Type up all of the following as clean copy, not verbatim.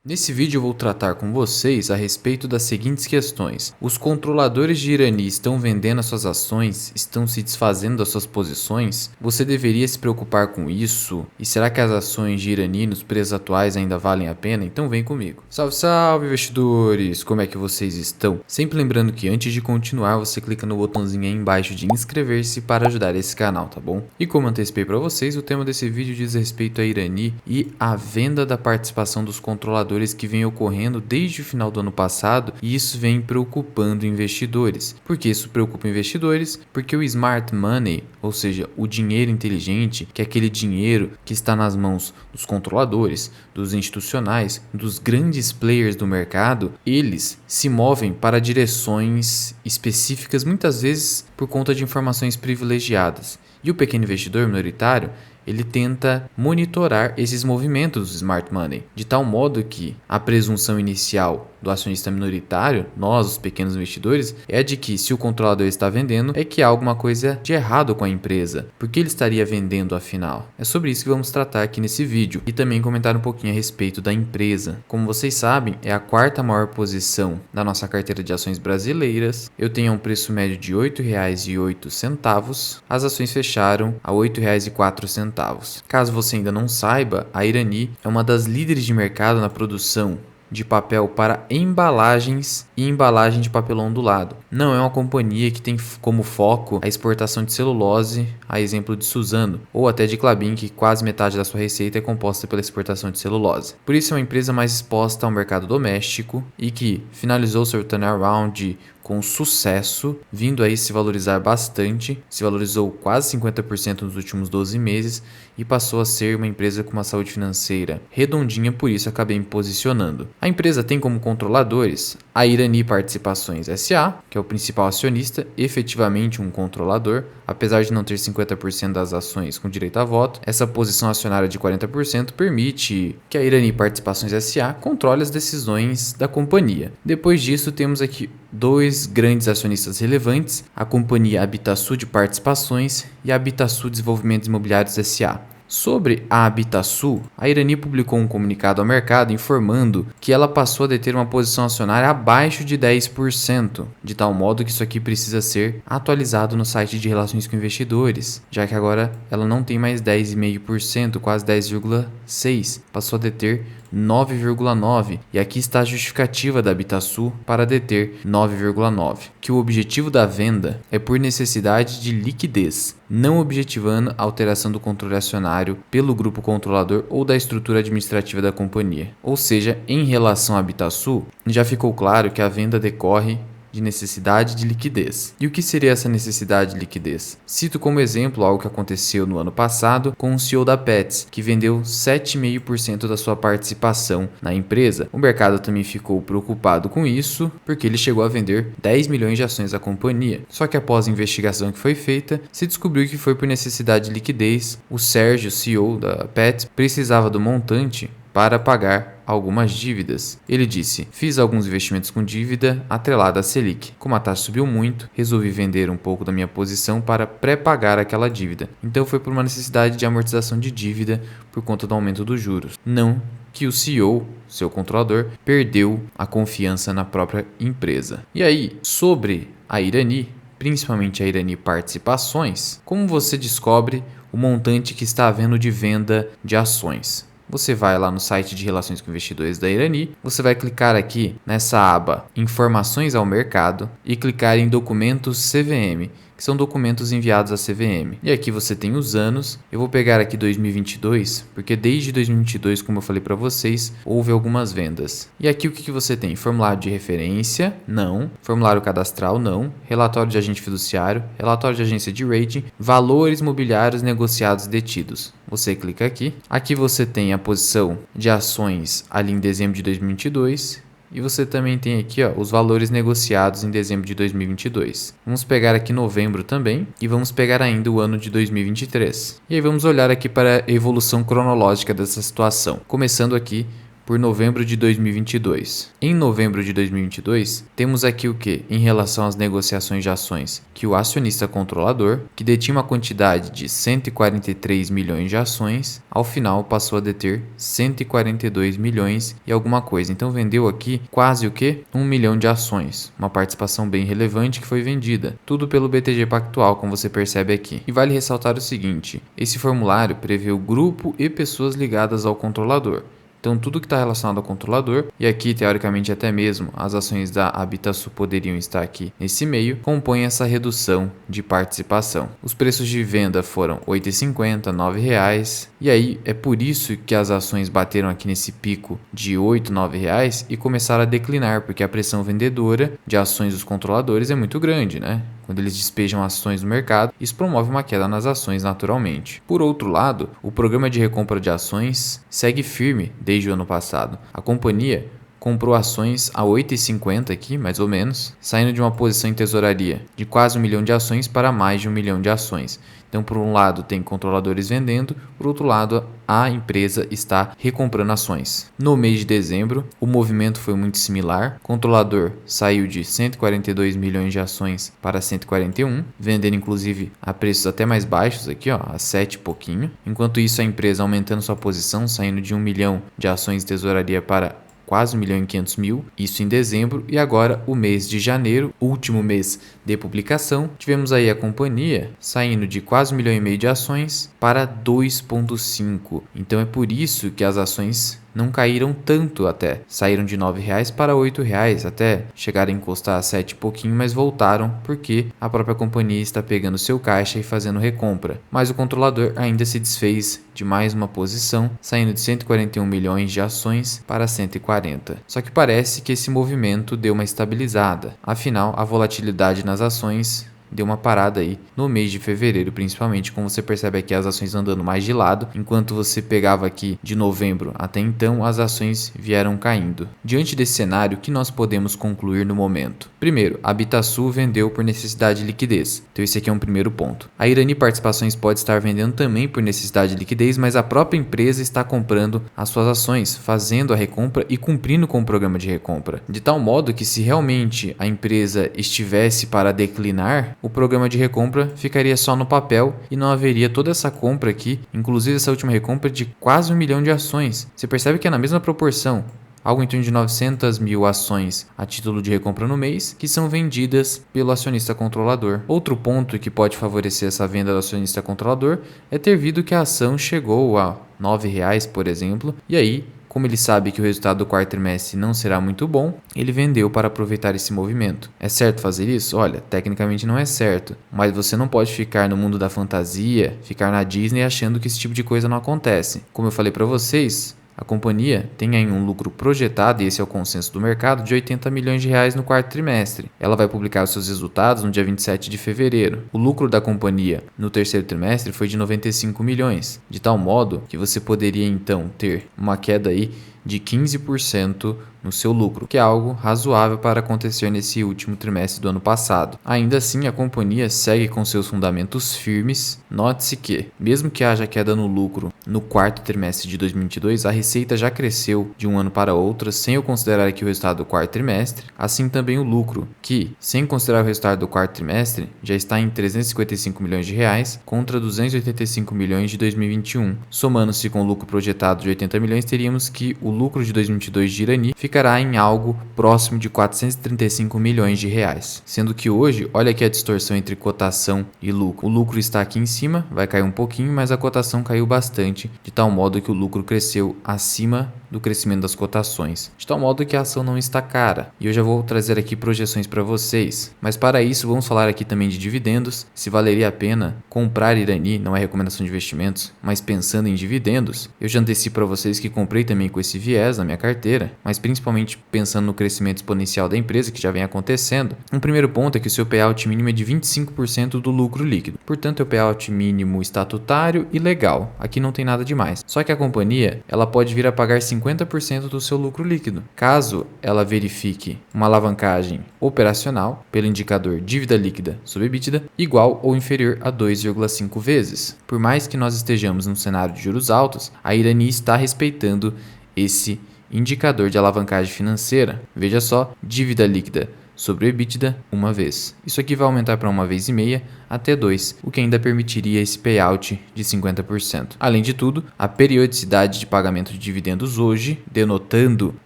Nesse vídeo eu vou tratar com vocês a respeito das seguintes questões. Os controladores de Irani estão vendendo as suas ações? Estão se desfazendo das suas posições? Você deveria se preocupar com isso? E será que as ações de Irani nos preços atuais ainda valem a pena? Então vem comigo. Salve, salve investidores! Como é que vocês estão? Sempre lembrando que antes de continuar você clica no botãozinho aí embaixo de inscrever-se para ajudar esse canal, tá bom? E como antecipei para vocês, o tema desse vídeo diz respeito a Irani e a venda da participação dos controladores que vem ocorrendo desde o final do ano passado, e isso vem preocupando investidores. Por que isso preocupa investidores? Porque o smart money, ou seja, o dinheiro inteligente, que é aquele dinheiro que está nas mãos dos controladores, dos institucionais, dos grandes players do mercado, eles se movem para direções específicas, muitas vezes por conta de informações privilegiadas. E o pequeno investidor minoritário, ele tenta monitorar esses movimentos do smart money, de tal modo que a presunção inicial do acionista minoritário, nós, os pequenos investidores, é de que se o controlador está vendendo, é que há alguma coisa de errado com a empresa. Por que ele estaria vendendo afinal? É sobre isso que vamos tratar aqui nesse vídeo e também comentar um pouquinho a respeito da empresa. Como vocês sabem, é a quarta maior posição da nossa carteira de ações brasileiras. Eu tenho um preço médio de R$ 8,08. As ações fecharam a R$ 8,04. Caso você ainda não saiba, a Irani é uma das líderes de mercado na produção de papel para embalagens e embalagem de papelão ondulado. Não é uma companhia que tem como foco a exportação de celulose, a exemplo de Suzano, ou até de Klabin, que quase metade da sua receita é composta pela exportação de celulose. Por isso é uma empresa mais exposta ao mercado doméstico e que finalizou seu turnaround com sucesso, vindo aí se valorizar bastante, se valorizou quase 50% nos últimos 12 meses e passou a ser uma empresa com uma saúde financeira redondinha, por isso acabei me posicionando. A empresa tem como controladores a Irani Participações SA, que é o principal acionista, efetivamente um controlador, apesar de não ter 50% das ações com direito a voto. Essa posição acionária de 40% permite que a Irani Participações SA controle as decisões da companhia. Depois disso, temos aqui dois grandes acionistas relevantes, a companhia Habitasul de Participações e a Habitasul Desenvolvimentos Imobiliários SA. Sobre a Habitasul, a Irani publicou um comunicado ao mercado informando que ela passou a deter uma posição acionária abaixo de 10%, de tal modo que isso aqui precisa ser atualizado no site de relações com investidores, já que agora ela não tem mais 10,5%, quase 10,6%, passou a deter 9,9%, e aqui está a justificativa da Habitasul para deter 9,9%, que o objetivo da venda é por necessidade de liquidez, não objetivando a alteração do controle acionário pelo grupo controlador ou da estrutura administrativa da companhia. Ou seja, em relação à Habitasul, já ficou claro que a venda decorre de necessidade de liquidez. E o que seria essa necessidade de liquidez? Cito como exemplo algo que aconteceu no ano passado com o CEO da Petz, que vendeu 7,5% da sua participação na empresa. O mercado também ficou preocupado com isso, porque ele chegou a vender 10 milhões de ações da companhia. Só que após a investigação que foi feita, se descobriu que foi por necessidade de liquidez. O Sérgio, CEO da Petz, precisava do montante para pagar algumas dívidas. Ele disse: fiz alguns investimentos com dívida atrelada à Selic. Como a taxa subiu muito, resolvi vender um pouco da minha posição para pré-pagar aquela dívida. Então foi por uma necessidade de amortização de dívida por conta do aumento dos juros. Não que o CEO, seu controlador, perdeu a confiança na própria empresa. E aí, sobre a Irani, principalmente a Irani Participações, como você descobre o montante que está havendo de venda de ações? Você vai lá no site de relações com investidores da Irani, você vai clicar aqui nessa aba Informações ao Mercado e clicar em Documentos CVM, que são documentos enviados à CVM. E aqui você tem os anos. Eu vou pegar aqui 2022, porque desde 2022, como eu falei para vocês, houve algumas vendas. E aqui o que você tem? Formulário de referência? Não. Formulário cadastral? Não. Relatório de agente fiduciário? Relatório de agência de rating? Valores mobiliários negociados e detidos. Você clica aqui. Aqui você tem a posição de ações ali em dezembro de 2022. E você também tem aqui os valores negociados em dezembro de 2022. Vamos pegar aqui novembro também e vamos pegar ainda o ano de 2023. E aí vamos olhar aqui para a evolução cronológica dessa situação. Começando aqui por novembro de 2022. Em novembro de 2022, temos aqui o que? Em relação às negociações de ações, que o acionista controlador, que detinha uma quantidade de 143 milhões de ações, ao final passou a deter 142 milhões e alguma coisa. Então vendeu aqui quase o que? 1 milhão de ações, uma participação bem relevante que foi vendida. Tudo pelo BTG Pactual, como você percebe aqui. E vale ressaltar o seguinte, esse formulário prevê o grupo e pessoas ligadas ao controlador. Então, tudo que está relacionado ao controlador, e aqui, teoricamente, até mesmo as ações da Habitasul poderiam estar aqui nesse meio, compõem essa redução de participação. Os preços de venda foram R$ 8,50, R$ 9,00, e aí é por isso que as ações bateram aqui nesse pico de R$ 8, R$ 9,00 e começaram a declinar, porque a pressão vendedora de ações dos controladores é muito grande, né? Quando eles despejam ações no mercado, isso promove uma queda nas ações naturalmente. Por outro lado, o programa de recompra de ações segue firme desde o ano passado. A companhia comprou ações a R$ 8,50 aqui, mais ou menos, saindo de uma posição em tesouraria de quase 1 milhão de ações para mais de 1 milhão de ações. Então, por um lado, tem controladores vendendo, por outro lado, a empresa está recomprando ações. No mês de dezembro, o movimento foi muito similar. O controlador saiu de 142 milhões de ações para 141, vendendo inclusive a preços até mais baixos aqui, ó, a 7 e pouquinho. Enquanto isso, a empresa aumentando sua posição, saindo de 1 milhão de ações de tesouraria para quase 1 milhão e 500 mil, isso em dezembro, e agora o mês de janeiro, último mês de publicação, tivemos aí a companhia saindo de quase 1,5 milhão de ações para 2,5. Então é por isso que as ações não caíram tanto até. Saíram de R$ 9,00 para R$ 8,00, até chegar a encostar a 7 e pouquinho, mas voltaram porque a própria companhia está pegando seu caixa e fazendo recompra. Mas o controlador ainda se desfez de mais uma posição, saindo de 141 milhões de ações para 140. Só que parece que esse movimento deu uma estabilizada. Afinal, a volatilidade nas ações deu uma parada aí no mês de fevereiro, principalmente, como você percebe aqui as ações andando mais de lado, enquanto você pegava aqui de novembro até então, as ações vieram caindo. Diante desse cenário, o que nós podemos concluir no momento? Primeiro, a Habitasul vendeu por necessidade de liquidez, então esse aqui é um primeiro ponto. A Irani Participações pode estar vendendo também por necessidade de liquidez, mas a própria empresa está comprando as suas ações, fazendo a recompra e cumprindo com o programa de recompra, de tal modo que se realmente a empresa estivesse para declinar, o programa de recompra ficaria só no papel e não haveria toda essa compra aqui, inclusive essa última recompra de quase 1 milhão de ações. Você percebe que é na mesma proporção, algo em torno de 900 mil ações a título de recompra no mês, que são vendidas pelo acionista controlador. Outro ponto que pode favorecer essa venda do acionista controlador é ter visto que a ação chegou a R$ 9,00, por exemplo, e aí, como ele sabe que o resultado do quarto trimestre não será muito bom, ele vendeu para aproveitar esse movimento. É certo fazer isso? Olha, tecnicamente não é certo, mas você não pode ficar no mundo da fantasia, ficar na Disney achando que esse tipo de coisa não acontece. Como eu falei para vocês, a companhia tem aí um lucro projetado, e esse é o consenso do mercado, de 80 milhões de reais no quarto trimestre. Ela vai publicar os seus resultados no dia 27 de fevereiro. O lucro da companhia no terceiro trimestre foi de 95 milhões, de tal modo que você poderia então ter uma queda aí de 15% no seu lucro, que é algo razoável para acontecer nesse último trimestre do ano passado. Ainda assim, a companhia segue com seus fundamentos firmes. Note-se que, mesmo que haja queda no lucro no quarto trimestre de 2022, a receita já cresceu de um ano para outro, sem eu considerar aqui o resultado do quarto trimestre. Assim também o lucro, que, sem considerar o resultado do quarto trimestre, já está em 355 milhões de reais contra 285 milhões de 2021. Somando-se com o lucro projetado de 80 milhões, teríamos que o lucro de 2022 de Irani ficará em algo próximo de 435 milhões de reais. Sendo que hoje, olha aqui a distorção entre cotação e lucro. O lucro está aqui em cima, vai cair um pouquinho, mas a cotação caiu bastante, de tal modo que o lucro cresceu acima do crescimento das cotações, de tal modo que a ação não está cara. E eu já vou trazer aqui projeções para vocês. Mas para isso, vamos falar aqui também de dividendos, se valeria a pena comprar Irani, não é recomendação de investimentos, mas pensando em dividendos. Eu já antecipo para vocês que comprei também com esse viés na minha carteira, mas principalmente pensando no crescimento exponencial da empresa, que já vem acontecendo. Um primeiro ponto é que o seu payout mínimo é de 25% do lucro líquido. Portanto, é o payout mínimo estatutário e legal. Aqui não tem nada demais. Só que a companhia, ela pode vir a pagar 50% do seu lucro líquido, caso ela verifique uma alavancagem operacional pelo indicador dívida líquida sobre EBITDA igual ou inferior a 2,5 vezes. Por mais que nós estejamos num cenário de juros altos, a Irani está respeitando esse Indicador de alavancagem financeira. Veja só, dívida líquida sobre o EBITDA uma vez. Isso aqui vai aumentar para 1,5 até 2, o que ainda permitiria esse payout de 50%. Além de tudo, a periodicidade de pagamento de dividendos hoje, denotando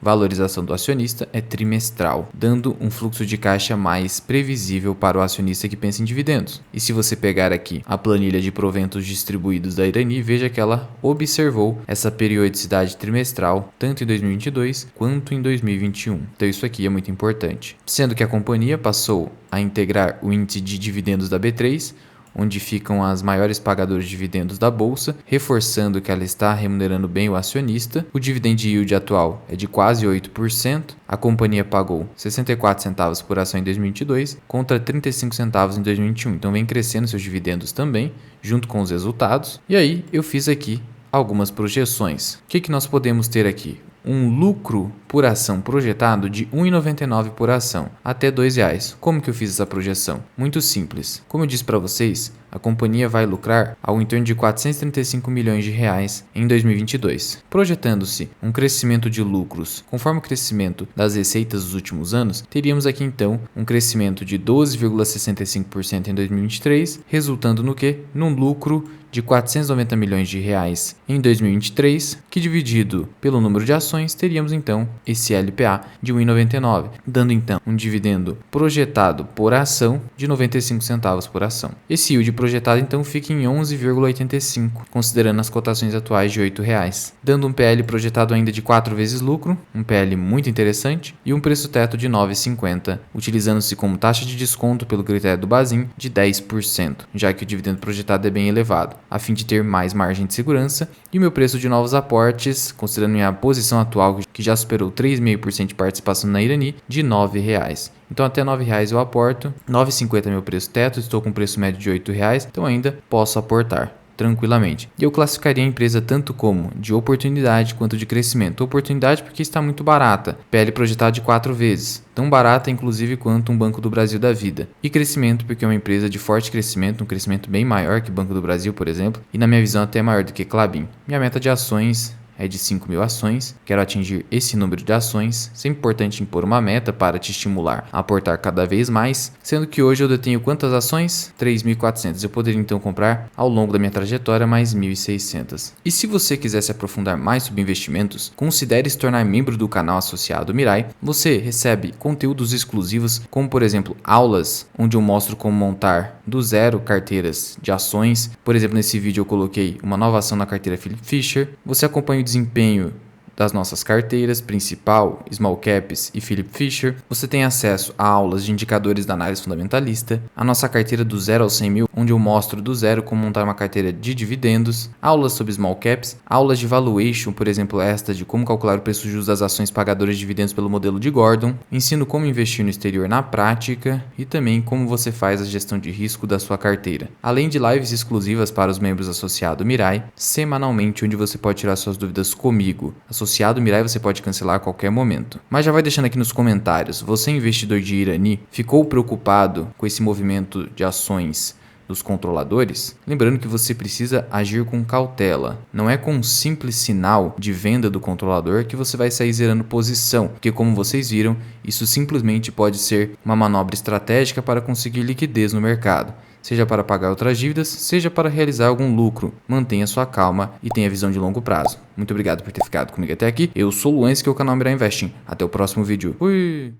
valorização do acionista, é trimestral, dando um fluxo de caixa mais previsível para o acionista que pensa em dividendos. E se você pegar aqui a planilha de proventos distribuídos da Irani, veja que ela observou essa periodicidade trimestral tanto em 2022 quanto em 2021. Então isso aqui é muito importante. Sendo que a companhia passou a integrar o índice de dividendos da B3, onde ficam as maiores pagadoras de dividendos da bolsa, reforçando que ela está remunerando bem o acionista. O dividend yield atual é de quase 8%. A companhia pagou 64 centavos por ação em 2022 contra 35 centavos em 2021. Então vem crescendo seus dividendos também, junto com os resultados. E aí eu fiz aqui algumas projeções. O que nós podemos ter aqui? Um lucro por ação projetado de R$ 1,99 por ação, até R$ 2,00. Como que eu fiz essa projeção? Muito simples. Como eu disse para vocês, a companhia vai lucrar ao em torno de 435 milhões de reais em 2022, projetando-se um crescimento de lucros conforme o crescimento das receitas dos últimos anos. Teríamos aqui então um crescimento de 12,65% em 2023, resultando no quê? Num lucro de 490 milhões de reais em 2023, que dividido pelo número de ações, teríamos então esse LPA de 1,99, dando então um dividendo projetado por ação de 95 centavos por ação. Esse yield projetado então fica em 11,85, considerando as cotações atuais de R$ 8,00, dando um PL projetado ainda de 4 vezes lucro, um PL muito interessante, e um preço teto de 9,50, utilizando-se como taxa de desconto pelo critério do Basel de 10%, já que o dividendo projetado é bem elevado, a fim de ter mais margem de segurança, e o meu preço de novos aportes, considerando minha posição atual que já superou 3,5% de participação na Irani, de R$ 9,00. Então até R$ 9,00 eu aporto, R$ 9,50 é meu preço teto, estou com um preço médio de R$ 8,00, então ainda posso aportar tranquilamente. E eu classificaria a empresa tanto como de oportunidade quanto de crescimento. Oportunidade porque está muito barata, PL projetado de 4 vezes, tão barata inclusive quanto um Banco do Brasil da vida. E crescimento porque é uma empresa de forte crescimento, um crescimento bem maior que Banco do Brasil, por exemplo, e na minha visão até maior do que Klabin. Minha meta de ações é de 5.000 ações, quero atingir esse número de ações, sempre importante impor uma meta para te estimular a aportar cada vez mais, sendo que hoje eu detenho quantas ações? 3.400, eu poderia então comprar ao longo da minha trajetória mais 1.600. E se você quiser se aprofundar mais sobre investimentos, considere se tornar membro do canal associado Mirai. Você recebe conteúdos exclusivos, como por exemplo aulas, onde eu mostro como montar do zero carteiras de ações. Por exemplo, nesse vídeo eu coloquei uma nova ação na carteira Philip Fisher. Você acompanha o desempenho das nossas carteiras principal, Small Caps e Philip Fisher. Você tem acesso a aulas de indicadores da análise fundamentalista, a nossa carteira do 0 ao 100 mil, onde eu mostro do zero como montar uma carteira de dividendos, aulas sobre Small Caps, aulas de valuation, por exemplo esta de como calcular o preço justo das ações pagadoras de dividendos pelo modelo de Gordon, ensino como investir no exterior na prática e também como você faz a gestão de risco da sua carteira. Além de lives exclusivas para os membros associados Mirai, semanalmente, onde você pode tirar suas dúvidas comigo. Associado Mirai você pode cancelar a qualquer momento. Mas já vai deixando aqui nos comentários, você investidor de Irani, ficou preocupado com esse movimento de ações dos controladores? Lembrando que você precisa agir com cautela. Não é com um simples sinal de venda do controlador que você vai sair zerando posição, porque como vocês viram, isso simplesmente pode ser uma manobra estratégica para conseguir liquidez no mercado. Seja para pagar outras dívidas, seja para realizar algum lucro. Mantenha sua calma e tenha visão de longo prazo. Muito obrigado por ter ficado comigo até aqui. Eu sou o Luan, que é o canal Mirai Investing. Até o próximo vídeo. Fui!